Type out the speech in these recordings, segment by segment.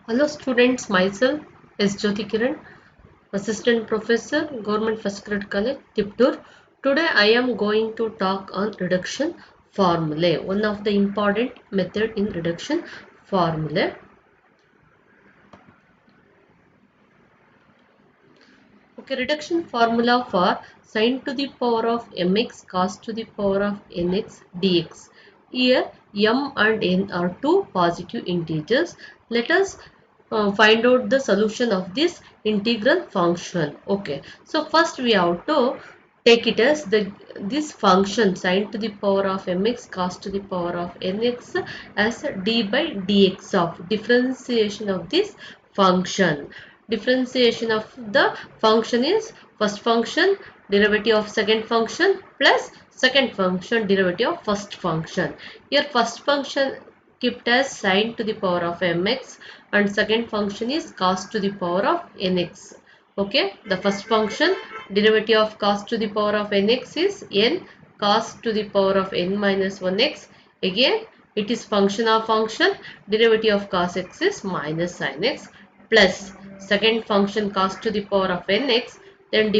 Hello students, myself is Jyoti Kiran, Assistant Professor, Government First Grade College, Tiptur. Today I am going to talk on reduction formulae, one of the important method in reduction formulae. Okay, reduction formula for sin to the power of mx cos to the power of nx dx. Here m and n are two positive integers. Let us find out the solution of this integral function. Okay, so first we have to take it as this function sin to the power of mx cos to the power of nx as d by dx of differentiation of this function. Differentiation of the function is first function derivative of second function plus second function derivative of first function. Here first function kept as sin to the power of mx and second function is cos to the power of nx. Okay, the first function derivative of cos to the power of nx is n cos to the power of n minus 1x. Again it is function of function, derivative of cos x is minus sin x plus second function cos to the power of nx, then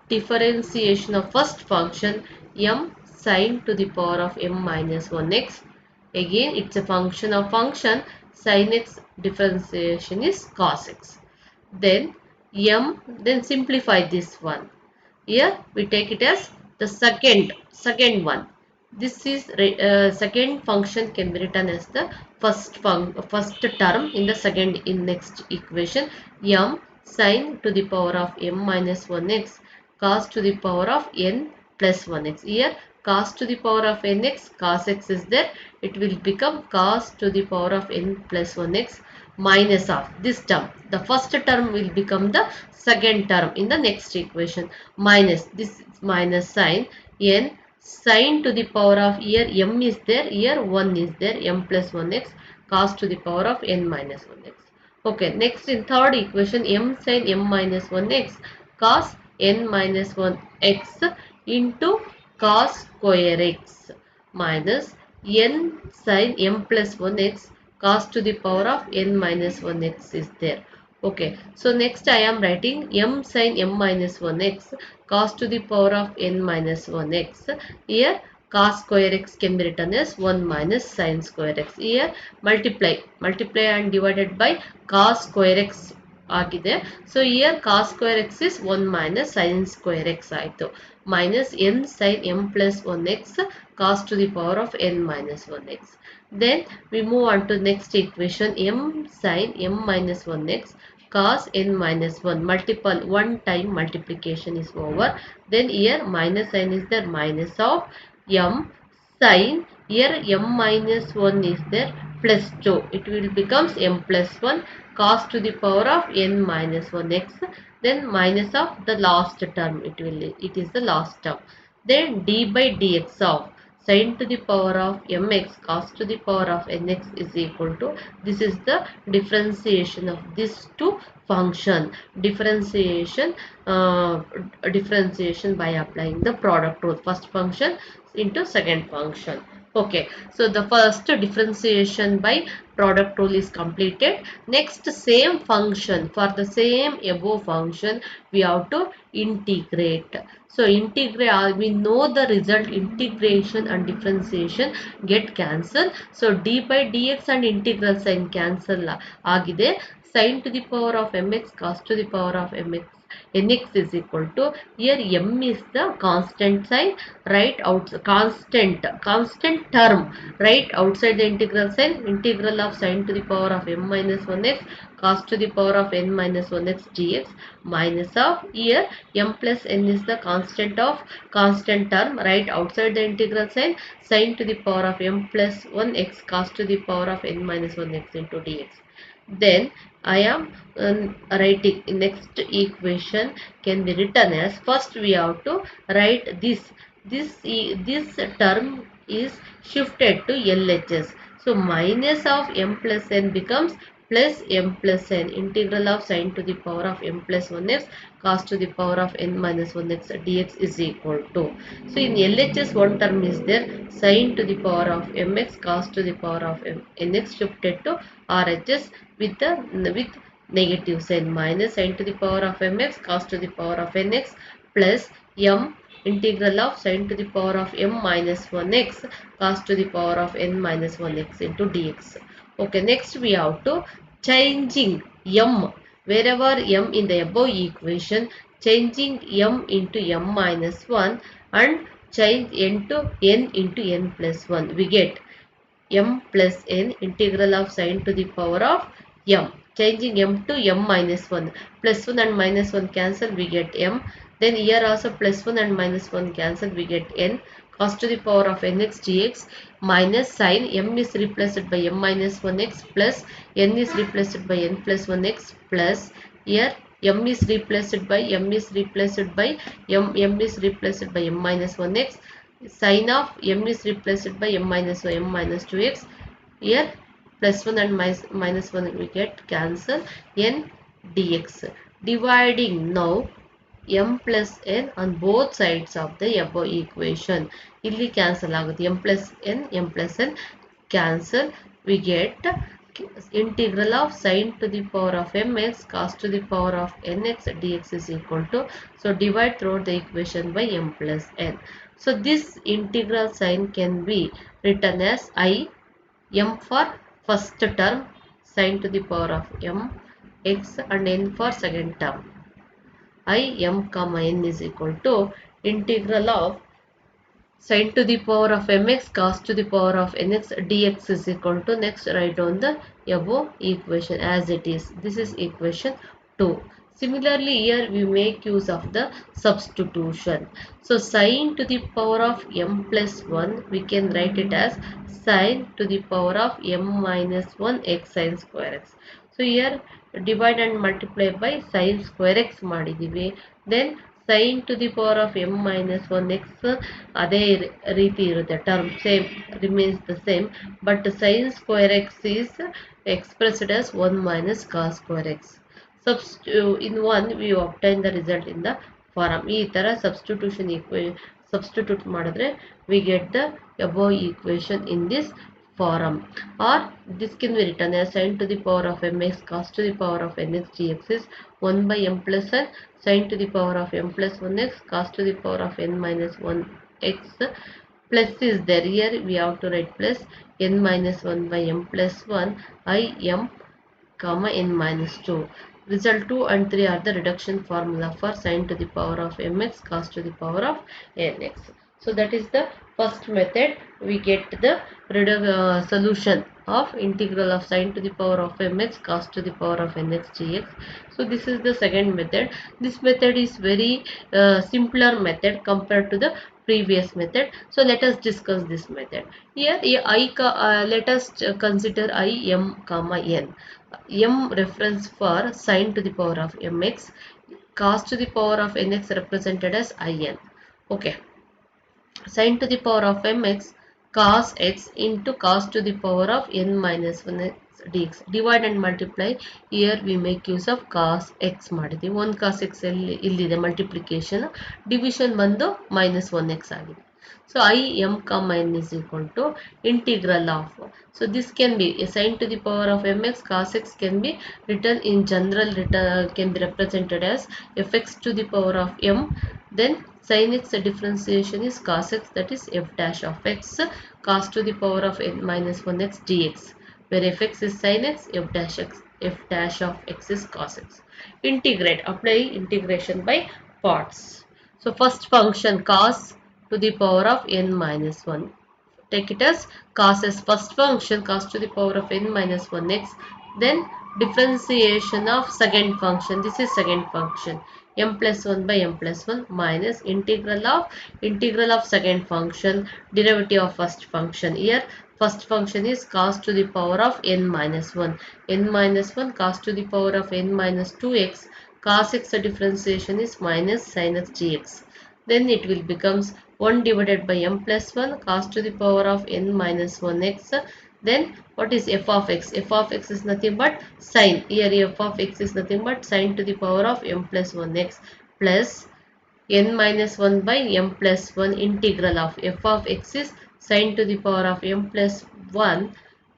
differentiation of first function m sin to the power of m minus 1x. Again it's a function of function, sin x differentiation is cos x. Then then simplify this one. Here we take it as the second one. This is second function can be written as the first term in the second in next equation, m sin to the power of m minus 1x cos to the power of n plus 1x. Here cos to the power of nx, cos x is there, it will become cos to the power of n plus 1x minus of this term. The first term will become the second term in the next equation, minus this minus sign n sin to the power of, here m is there, here 1 is there, m plus 1x cos to the power of n minus 1x. Okay, next in third equation, m sin m minus 1x cos n minus 1x into cos square x minus n sin m plus 1x cos to the power of n minus 1x is there. Okay, so next I am writing m sin m minus 1x cos to the power of n minus 1x. Here cos square x can be written as 1 minus sin square x. Here multiply and divided by cos square x ಆಗಿದೆ. So here cos square x is 1 minus sin square x ಆಯಿತು. Minus n sin m plus 1x cos to the power of n minus 1x. Then we move on to next equation, m sin m minus 1x cos n minus 1, multiple one time multiplication is over. Then here minus sign is there, minus of m sin, here m minus 1 is there, plus 2, it will becomes m plus 1 cos to the power of n minus 1x, then minus of the last term, it is the last term. Then d by dx of sin to the power of mx cos to the power of nx is equal to, this is the differentiation of these two function, differentiation by applying the product rule, first function into second function. Okay, so the first differentiation by product rule is completed. Next, same function, for the same above function we have to integrate. So integrate, we know the result, integration and differentiation get cancelled. So d by dx and integral sign cancel agide. Sin to the power of mx cos to the power of mx nx is equal to, here m is the constant sign, right out constant term, right outside the integral sign, integral of sin to the power of m minus 1x cos to the power of n minus 1x dx minus of, here m plus n is the constant term, right outside the integral sign, sin to the power of m plus 1x cos to the power of n minus 1x into dx. Then I am writing next equation can be written as, first we have to write this term is shifted to LHS. So minus of m plus n becomes plus m plus n, integral of sine to the power of m plus 1x cos to the power of n minus 1x dx is equal to. So in LHS one term is there, sine to the power of mx cos to the power of nx shifted to RHS with negative sign, minus sine to the power of mx cos to the power of nx plus m integral of sine to the power of m minus 1x cos to the power of n minus 1x into dx. Okay, next we have to changing m wherever m in the above equation, changing m into m minus 1 and change n to n into n plus 1. We get m plus n integral of sine to the power of m. Changing m to m minus 1. Plus 1 and minus 1 cancel, we get m. Then here also plus 1 and minus 1 cancel, we get n. Cos to the power of nx dx minus sine m is replaced by m minus 1x plus n is replaced by n plus 1x plus here m is replaced by m is replaced by m is replaced by m minus 1x. Sine of m is replaced by m minus 2x. Here plus 1 and minus 1 we get cancel n dx. Dividing now m plus n on both sides of the above equation. Illi cancel ಆಗುತ್ತೆ m plus n cancel. We get integral of sine to the power of mx cos to the power of nx dx is equal to, so divide throughout the equation by m plus n. So this integral sign can be written as I m for first term sine to the power of m x and n for second term I m comma n is equal to integral of sine to the power of mx cos to the power of nx dx is equal to, next write down the above equation as it is. This is equation 2. Similarly here we make use of the substitution. So sine to the power of m plus 1 we can write it as sine to the power of m minus 1 x sine square x. So here divide and multiply by sine square x ಮಾಡಿದೀವಿ. Then sine to the power of m minus 1x ಅದೇ ರೀತಿ ಇರುತ್ತೆ, term same remains the same, but sine square x is expressed as 1 minus cos square x. In one we obtain the result in the form. ಈ ತರ substitute ಮಾಡಿದ್ರೆ we get the above equation in this form, or this can be written as sine to the power of mx cos to the power of nx dx is 1 by m plus n sine to the power of m plus 1x cos to the power of n minus 1x. Plus is there, here we have to write plus n minus 1 by m plus 1 I m comma n minus 2. Result 2 and 3 are the reduction formula for sine to the power of mx cos to the power of nx. So that is the first method. We get the solution of integral of sine to the power of mx cos to the power of nx dx. So this is the second method. This method is very simpler method compared to the previous method. So let us discuss this method. Here let us consider I m comma n. M reference for sine to the power of mx, cos to the power of nx represented as in. Okay, sine to the power of mx cos x into cos to the power of n minus 1x dx. Divide and multiply. Here we make use of cos x ಮಾಡಿದ್ವಿ. 1 cos x ಇಲ್ಲಿದೆ multiplication, division ಬಂದು minus 1x ಆಗಿದೆ. So I m comma n is equal to integral of, so this can be sine to the power of mx cos x can be written in general, can be represented as fx to the power of m, then sin x differentiation is cos x, that is f dash of x cos to the power of n minus 1x dx, where fx is sin x, f dash of x is cos x. Integrate, apply integration by parts. So first function cos to the power of n minus 1. Take it as cos as first function, cos to the power of n minus 1x. Then differentiation of second function. This is second function. M plus 1 by m plus 1 minus integral of second function, derivative of first function. Here first function is cos to the power of n minus 1. n minus 1 cos to the power of n minus 2x. Cos x differentiation is minus sin x dx. Then it will becomes 1 divided by m plus 1 cos to the power of n minus 1x Then what is f of x? F of x is nothing but sine. Here f of x is nothing but sine to the power of m plus 1x plus n minus 1 by m plus 1 integral of f of x is sine to the power of m plus 1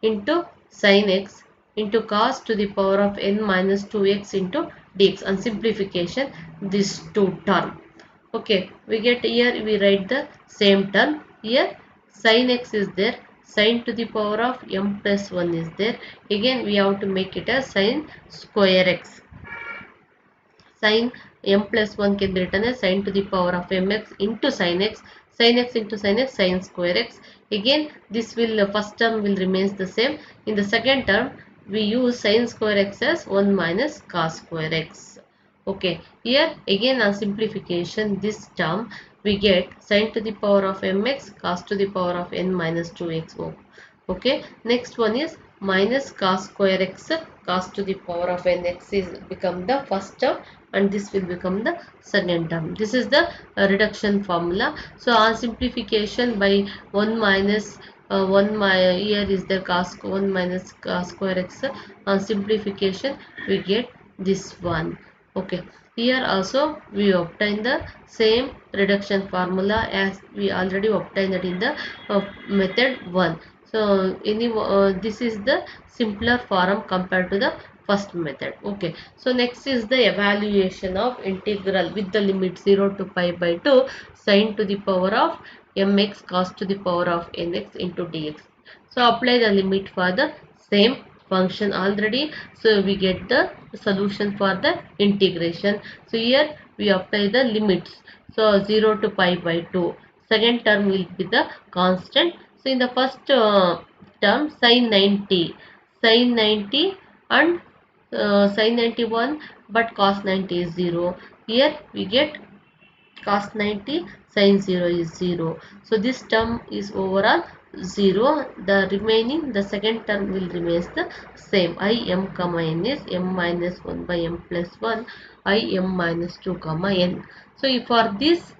into sin x into cos to the power of n minus 2x into dx. On simplification, this two term. Okay, we get here, we write the same term. Here sin x is there, sin to the power of m plus 1 is there. Again we have to make it as sin square x. Sin m plus 1 can be written as sin to the power of mx into sin x. Sin x into sin x, sin square x. Again this will, first term will remains the same. In the second term we use sin square x as 1 minus cos square x. Okay, here again on simplification, this term we get sin to the power of mx cos to the power of n minus 2x. Okay, next one is minus cos square x cos to the power of n x is become the first term and this will become the second term. This is the reduction formula. So on simplification by 1 minus 1 here is the cos 1 minus cos square x. On simplification we get this one. Okay, here also we obtain the same reduction formula as we already obtained that in the method 1. So this is the simpler form compared to the first method. Okay, so next is the evaluation of integral with the limit 0 to pi by 2 sine to the power of mx cos to the power of nx into dx. So apply the limit for the same function already. So we get the solution for the integration. So here we apply the limits. So 0 to pi by 2. Second term will be the constant. So in the first term sin 90, sin 90 and sin 91, but cos 90 is 0. Here we get cos 90 sin 0 is 0. So this term is overall 0. The remaining, the second term will remain the same. I m comma n is m minus 1 by m plus 1 I m minus 2 comma n. So if for this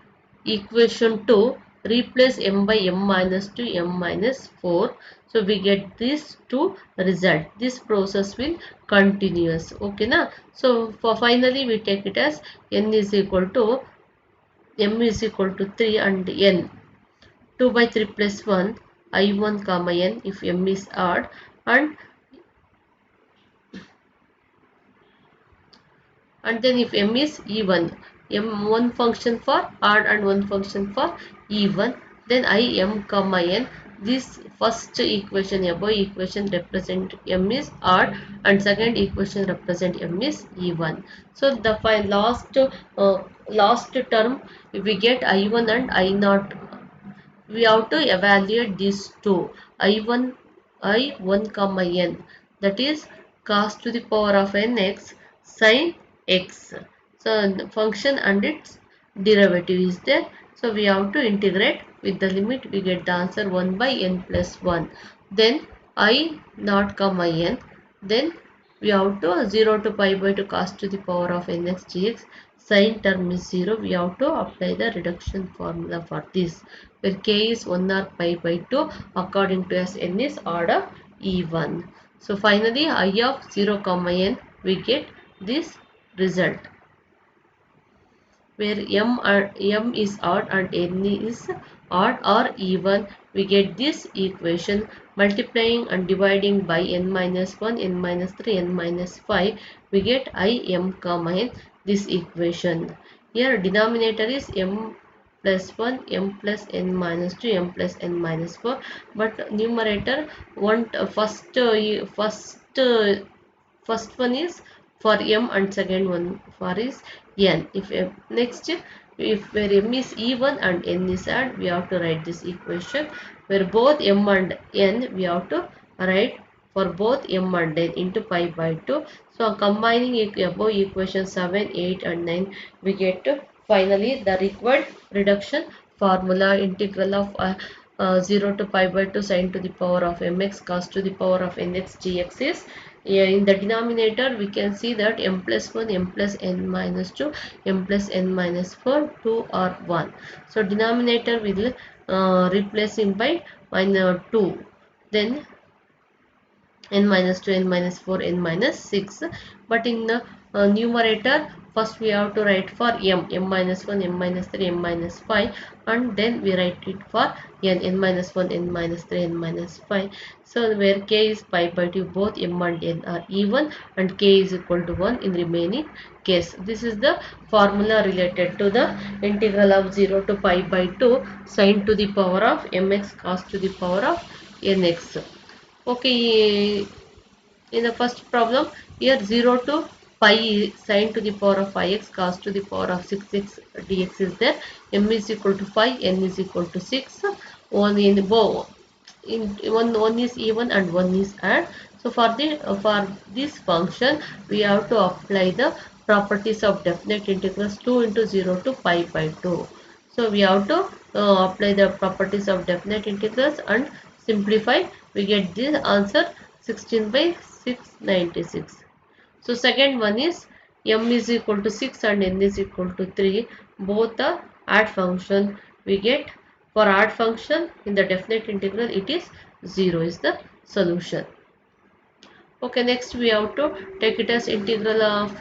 equation 2, replace m by m minus 2 m minus 4. So we get this two result. This process will continuous. Okay na. So for finally we take it as n is equal to m is equal to 3 and n 2 by 3 plus 1 I1 comma n if m is odd, and then if m is even, one function for odd and one function for even, then I m comma n. This first equation, above equation represent m is odd and second equation represent m is even. So the last term we get I1 and I0. We have to evaluate these two. I1 comma n, that is cos to the power of nx sin x. So the function and its derivative is there. So we have to integrate with the limit. We get the answer 1 by n plus 1. Then I naught comma n. Then we have to 0 to pi by 2 cos to the power of nx dx. Sin term is 0. We have to apply the reduction formula for this, where k is 1 or pi by 2 according to as n is order even. So finally I of 0 comma n, we get this result, where m is odd and n is odd or even. We get this equation multiplying and dividing by n minus 1, n minus 3, n minus 5. We get I m comma n, this equation. Here denominator is m plus 1, m plus n minus 2, m plus n minus 4, but numerator one first one is for m and second one for is n. If next, if where m is even and n is odd, we have to write this equation where both m and n we have to write for both m and n into pi by 2. So combining above equation 7, 8 and 9, we get finally the required reduction formula. Integral of 0 to pi by 2 sine to the power of mx cos to the power of nx dx is, in the denominator we can see that m plus 1, m plus n minus 2, m plus n minus 4, 2 or 1. So denominator will replace him by minus 2. Then n minus 2, n minus 4, n minus 6. But in the numerator, first we have to write for m minus 1, m minus 3, m minus 5, and then we write it for n minus 1, n minus 3, n minus 5. So where k is pi by 2, both m and n are even, and k is equal to 1 in remaining case. This is the formula related to the integral of 0 to pi by 2 sine to the power of mx cos to the power of nx. Okay, in the first problem, here 0 to pi sine to the power of 5x cos to the power of 6x dx is there. M is equal to 5, n is equal to 6. One in both, in one is even and one is odd. So for this function, we have to apply the properties of definite integrals 2 into 0 to pi by 2. So we have to apply the properties of definite integrals and simplify. We get this answer 16 by 696. So second one is m is equal to 6 and n is equal to 3. Both are odd function. We get for odd function in the definite integral it is 0 is the solution. Okay, next we have to take it as integral of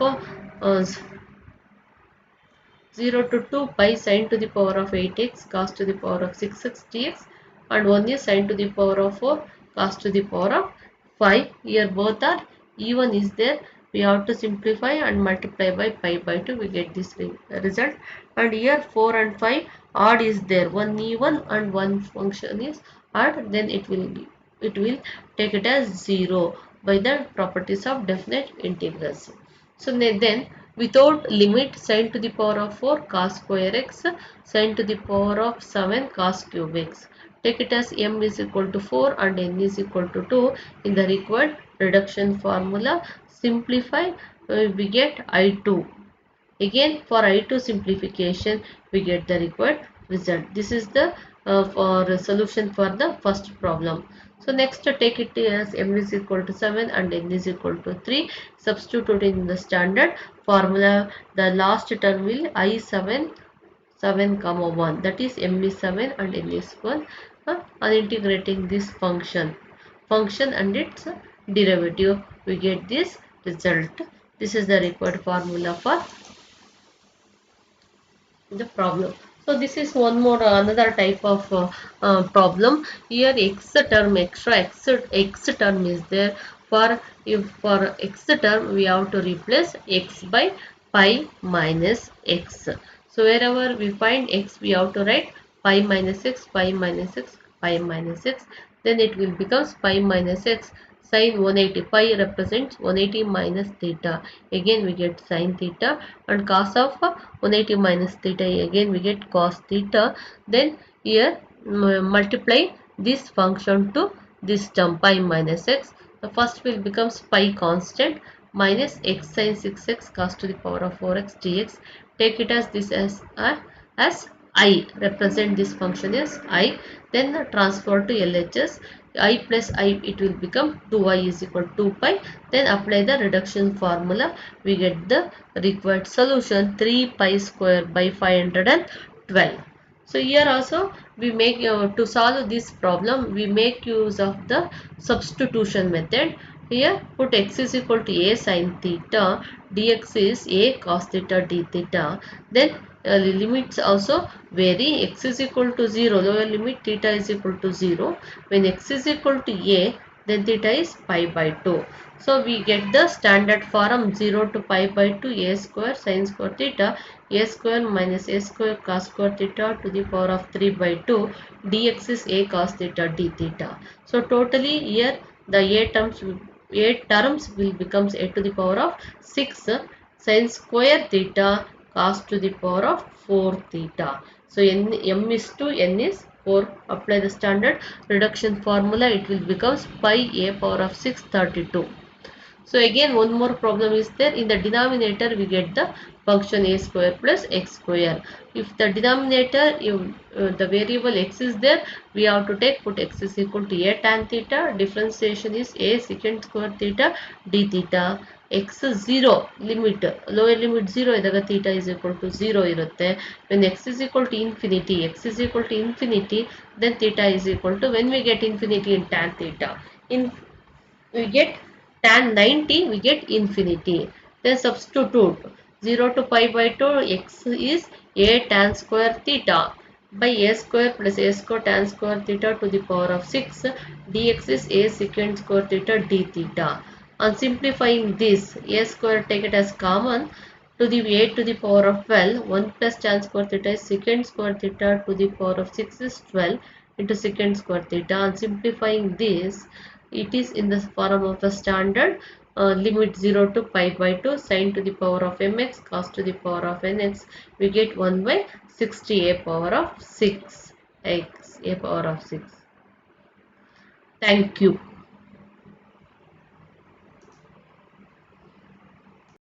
0 to 2 pi sine to the power of 8x cos to the power of 6x dx, and one is sine to the power of 4 cos to the power of 5. Here both are even is there. We have to simplify and multiply by pi by 2. We get this result. And here 4 and 5 odd is there. One even and one function is odd. Then it will take it as 0 by the properties of definite integrals. So then without limit sine to the power of 4 cos square x sine to the power of 7 cos cube x. Take it as m is equal to 4 and n is equal to 2 in the required reduction formula. Simplify, we get I2. Again for I2 simplification we get the required result. This is the for solution for the first problem. So next take it as m is equal to 7 and n is equal to 3. Substitute in the standard formula. The last term will I7 7 comma 1, that is m is 7 and n is 1. On integrating this function and its derivative, we get this result. This is the required formula for the problem. So this is one more another type of problem. Here x term is there. For if for x term we have to replace x by pi minus x. So wherever we find x we have to write pi minus x, pi minus x, pi minus x. Then it will becomes pi minus x sin 180. Pi represents 180 minus theta. Again we get sin theta, and cos of 180 minus theta, again we get cos theta. Then here multiply this function to this term pi minus x. The first will becomes pi constant minus x sin 6x cos to the power of 4x dx. Take it as this as I, represent this function as I. Then transfer to LHS. I plus I, it will become 2i is equal to 2pi. Then apply the reduction formula. We get the required solution 3 pi square by 512. So here also we make to solve this problem we make use of the substitution method. Here put x is equal to a sin theta, dx is a cos theta d theta. Then limits also vary. X is equal to 0, lower limit theta is equal to 0. When x is equal to a, then theta is pi by 2. So we get the standard form 0 to pi by 2 a square sin square theta, a square minus a square cos square theta to the power of 3 by 2 dx is a cos theta d theta. So totally here the a terms will becomes a to the power of 6 sin square theta cos to the power of 4 theta. So m is 2, n is 4. Apply the standard reduction formula, it will becomes pi a power of 632. So again one more problem is there. In the denominator we get the function a square plus x square. If the denominator the variable x is there, we have to put x is equal to a tan theta. Differentiation is a secant square theta d theta. X 0 limit, lower limit 0 idaga theta is equal to 0 irutte. When x is equal to infinity, then theta is equal to, when we get infinity in tan theta, in we get tan 90, we get infinity. Then substitute 0 to pi by 2, x is a tan square theta by a square plus a square tan square theta to the power of 6, dx is a secant square theta d theta. On simplifying this, a square take it as common, to the 8 to the power of 12, 1 plus tan square theta is secant square theta to the power of 6 is 12 into secant square theta. On simplifying this, it is in the form of the standard limit 0 to pi by 2 sine to the power of mx cos to the power of nx. We get 1 by 60 a power of 6 x a power of 6. Thank you.